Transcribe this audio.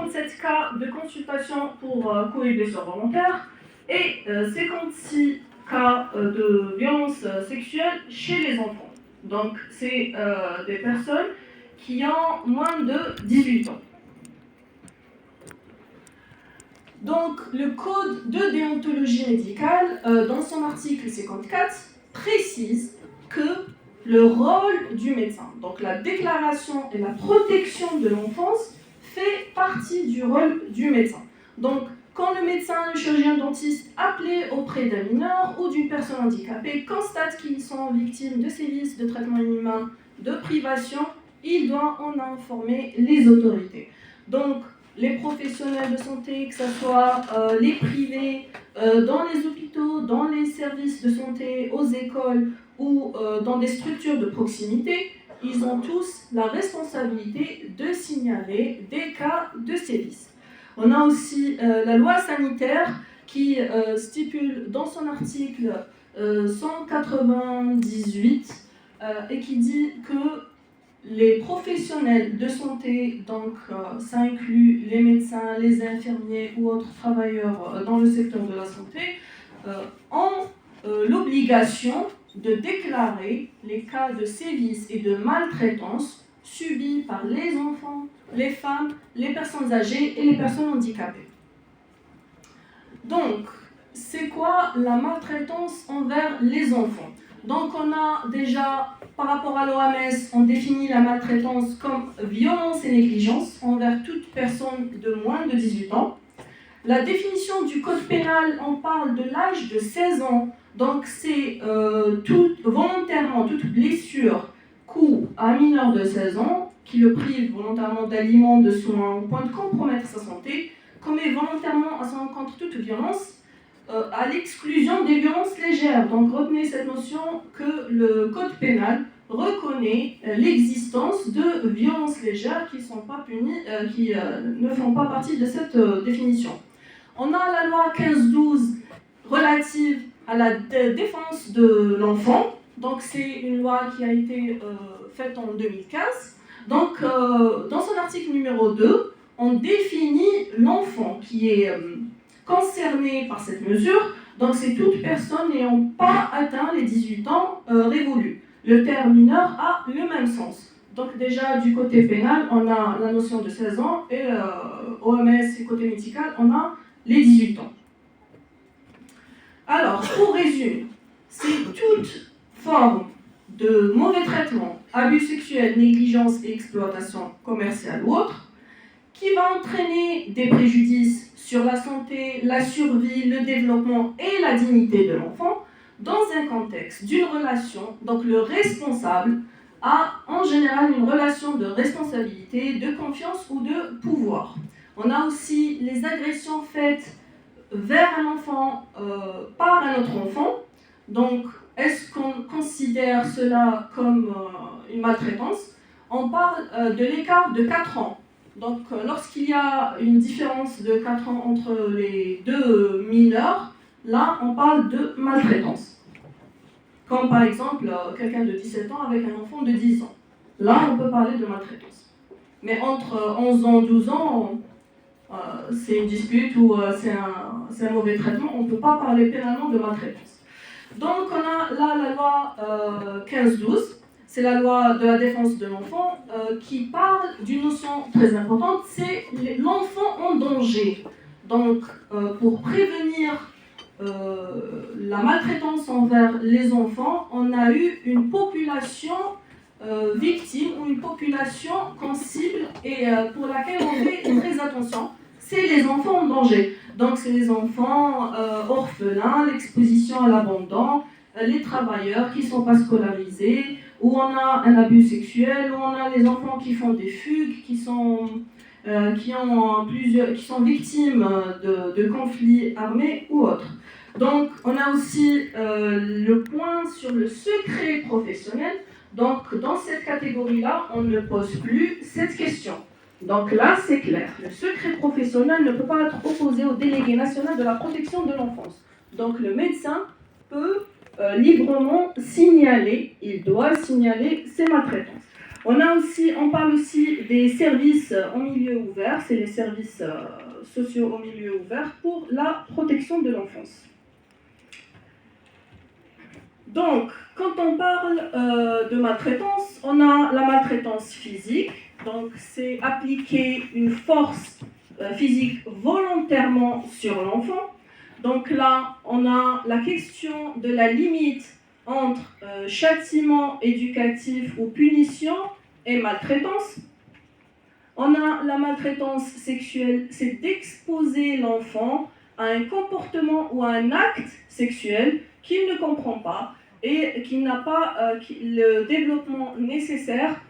37 cas de consultation pour coups et blessures volontaires et 56 cas de violences sexuelles chez les enfants. Donc, c'est des personnes qui ont moins de 18 ans. Donc, le Code de déontologie médicale, dans son article 54, précise que le rôle du médecin, donc la déclaration et la protection de l'enfance, fait partie du rôle du médecin. Donc, quand le médecin, le chirurgien dentiste appelé auprès d'un mineur ou d'une personne handicapée constate qu'ils sont victimes de sévices, de traitements inhumains, de privation, il doit en informer les autorités. Donc, les professionnels de santé, que ce soit les privés, dans les hôpitaux, dans les services de santé, aux écoles ou dans des structures de proximité, ils ont tous la responsabilité de signaler des cas de sévices. On a aussi la loi sanitaire qui stipule dans son article 198 et qui dit que les professionnels de santé, donc ça inclut les médecins, les infirmiers ou autres travailleurs dans le secteur de la santé, ont l'obligation de déclarer les cas de sévices et de maltraitance subis par les enfants, les femmes, les personnes âgées et les personnes handicapées. Donc, c'est quoi la maltraitance envers les enfants ? Donc, on a déjà, par rapport à l'OMS, on définit la maltraitance comme violence et négligence envers toute personne de moins de 18 ans. La définition du code pénal, on parle de l'âge de 16 ans. Donc, c'est volontairement toute blessure, coup à un mineur de 16 ans, qui le prive volontairement d'aliments, de soins, au point de compromettre sa santé, commet volontairement à son encontre toute violence, à l'exclusion des violences légères. Donc retenez cette notion que le code pénal reconnaît l'existence de violences légères qui sont pas punies, qui ne font pas partie de cette définition. On a la loi 1512 relative à la défense de l'enfant. Donc c'est une loi qui a été faite en 2015. Donc dans son article numéro 2, on définit l'enfant qui est concernés par cette mesure, donc c'est toute personne n'ayant pas atteint les 18 ans révolus. Le terme mineur a le même sens. Donc déjà du côté pénal, on a la notion de 16 ans et OMS et côté médical, on a les 18 ans. Alors, pour résumer, c'est toute forme de mauvais traitement, abus sexuels, négligence et exploitation commerciale ou autre, qui va entraîner des préjudices sur la santé, la survie, le développement et la dignité de l'enfant dans un contexte d'une relation. Donc le responsable a en général une relation de responsabilité, de confiance ou de pouvoir. On a aussi les agressions faites vers un enfant par un autre enfant. Donc est-ce qu'on considère cela comme une maltraitance ? On parle de l'écart de 4 ans. Donc, lorsqu'il y a une différence de 4 ans entre les deux mineurs, là, on parle de maltraitance. Comme par exemple, quelqu'un de 17 ans avec un enfant de 10 ans. Là, on peut parler de maltraitance. Mais entre 11 ans et 12 ans, c'est une dispute ou c'est un mauvais traitement, on ne peut pas parler pénalement de maltraitance. Donc, on a là la loi 1512. C'est la loi de la défense de l'enfant qui parle d'une notion très importante, c'est l'enfant en danger. Donc, pour prévenir la maltraitance envers les enfants, on a eu une population victime ou une population qu'on cible et pour laquelle on fait très attention. C'est les enfants en danger. Donc, c'est les enfants orphelins, l'exposition à l'abandon, les travailleurs qui ne sont pas scolarisés, où on a un abus sexuel, où on a les enfants qui font des fugues, qui sont victimes de conflits armés ou autres. Donc, on a aussi le point sur le secret professionnel. Donc, dans cette catégorie-là, on ne pose plus cette question. Donc là, c'est clair. Le secret professionnel ne peut pas être opposé au délégué national de la protection de l'enfance. Donc, le médecin peut librement signaler, il doit signaler ces maltraitances. On parle aussi des services en milieu ouvert, c'est les services sociaux en milieu ouvert pour la protection de l'enfance. Donc, quand on parle de maltraitance, on a la maltraitance physique, donc c'est appliquer une force physique volontairement sur l'enfant. Donc là, on a la question de la limite entre châtiment éducatif ou punition et maltraitance. On a la maltraitance sexuelle, c'est d'exposer l'enfant à un comportement ou à un acte sexuel qu'il ne comprend pas et qui n'a pas le développement nécessaire